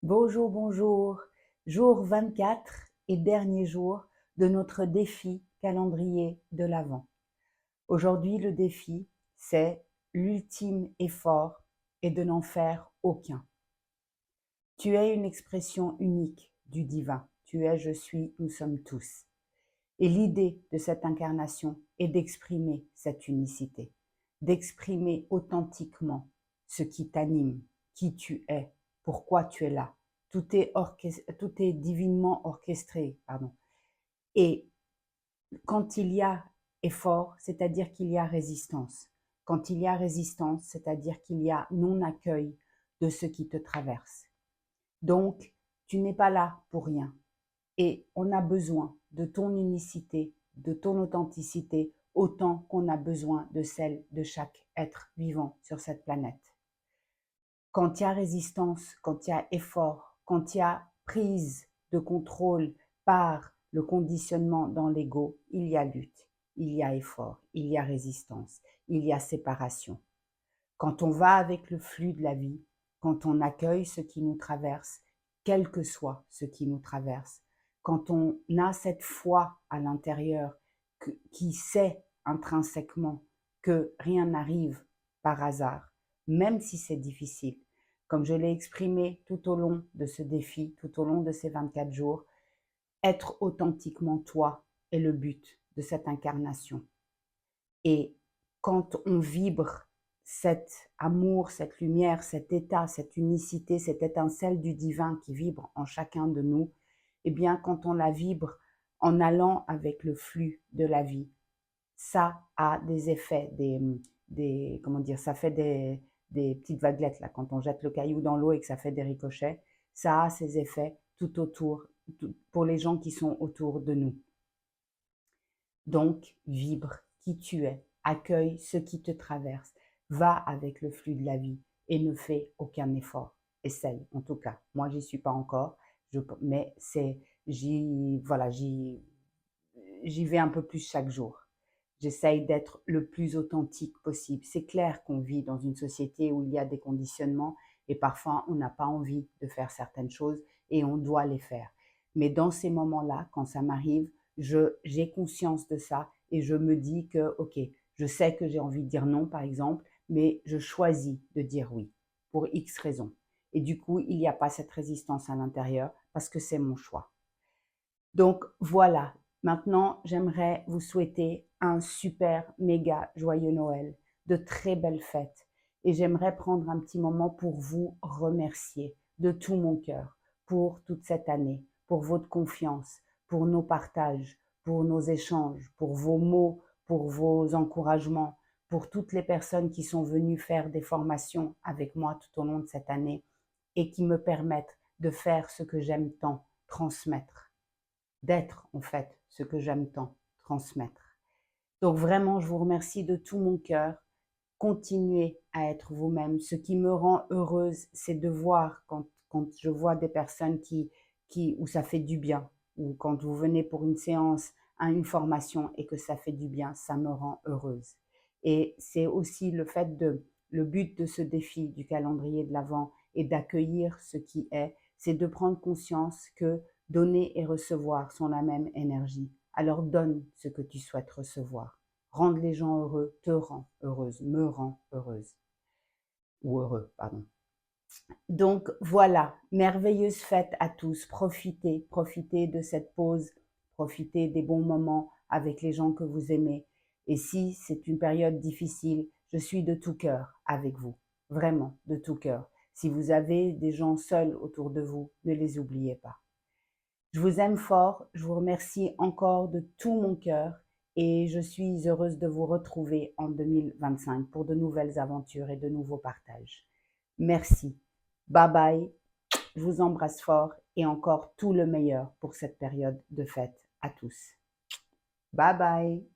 Bonjour, bonjour. Jour 24 et dernier jour de notre défi calendrier de l'Avent. Aujourd'hui, le défi, c'est l'ultime effort et de n'en faire aucun. Tu es une expression unique du divin. Tu es, je suis, nous sommes tous. Et l'idée de cette incarnation est d'exprimer cette unicité, d'exprimer authentiquement ce qui t'anime, qui tu es, pourquoi tu es là. Tout est divinement orchestré, pardon. Et quand il y a effort, c'est-à-dire qu'il y a résistance. Quand il y a résistance, c'est-à-dire qu'il y a non-accueil de ce qui te traverse. Donc, tu n'es pas là pour rien. Et on a besoin de ton unicité, de ton authenticité, autant qu'on a besoin de celle de chaque être vivant sur cette planète. Quand il y a résistance, quand il y a effort, quand il y a prise de contrôle par le conditionnement dans l'ego, il y a lutte, il y a effort, il y a résistance, il y a séparation. Quand on va avec le flux de la vie, quand on accueille ce qui nous traverse, quel que soit ce qui nous traverse, quand on a cette foi à l'intérieur qui sait intrinsèquement que rien n'arrive par hasard, même si c'est difficile, comme je l'ai exprimé tout au long de ce défi, tout au long de ces 24 jours, être authentiquement toi est le but de cette incarnation. Et quand on vibre cet amour, cette lumière, cet état, cette unicité, cette étincelle du divin qui vibre en chacun de nous, eh bien, quand on la vibre en allant avec le flux de la vie, ça a des effets, comment dire, ça fait des petites vaguelettes, là, quand on jette le caillou dans l'eau et que ça fait des ricochets, ça a ses effets tout autour, pour les gens qui sont autour de nous. Donc, vibre qui tu es, accueille ce qui te traverse, va avec le flux de la vie et ne fais aucun effort. Essaye, en tout cas. Moi, j'y suis pas encore, mais j'y vais un peu plus chaque jour. J'essaye d'être le plus authentique possible. C'est clair qu'on vit dans une société où il y a des conditionnements et parfois on n'a pas envie de faire certaines choses et on doit les faire. Mais dans ces moments-là, quand ça m'arrive, j'ai conscience de ça et je me dis que, ok, je sais que j'ai envie de dire non, par exemple, mais je choisis de dire oui pour X raisons. Et du coup, il n'y a pas cette résistance à l'intérieur parce que c'est mon choix. Donc voilà, maintenant j'aimerais vous souhaiter un super méga joyeux Noël, de très belles fêtes et j'aimerais prendre un petit moment pour vous remercier de tout mon cœur pour toute cette année, pour votre confiance, pour nos partages, pour nos échanges, pour vos mots, pour vos encouragements, pour toutes les personnes qui sont venues faire des formations avec moi tout au long de cette année et qui me permettent de faire ce que j'aime tant, transmettre, d'être en fait ce que j'aime tant, transmettre. Donc vraiment, je vous remercie de tout mon cœur. Continuez à être vous-même. Ce qui me rend heureuse, c'est de voir quand je vois des personnes où ça fait du bien, ou quand vous venez pour une séance, une formation et que ça fait du bien, ça me rend heureuse. Et c'est aussi le but de ce défi du calendrier de l'Avent et d'accueillir ce qui est, c'est de prendre conscience que donner et recevoir sont la même énergie. Alors donne ce que tu souhaites recevoir. Rendre les gens heureux te rend heureuse, me rend heureuse. Ou heureux, pardon. Donc voilà, merveilleuse fête à tous. Profitez, profitez de cette pause, profitez des bons moments avec les gens que vous aimez. Et si c'est une période difficile, je suis de tout cœur avec vous, vraiment de tout cœur. Si vous avez des gens seuls autour de vous, ne les oubliez pas. Je vous aime fort, je vous remercie encore de tout mon cœur et je suis heureuse de vous retrouver en 2025 pour de nouvelles aventures et de nouveaux partages. Merci. Bye bye. Je vous embrasse fort et encore tout le meilleur pour cette période de fête à tous. Bye bye.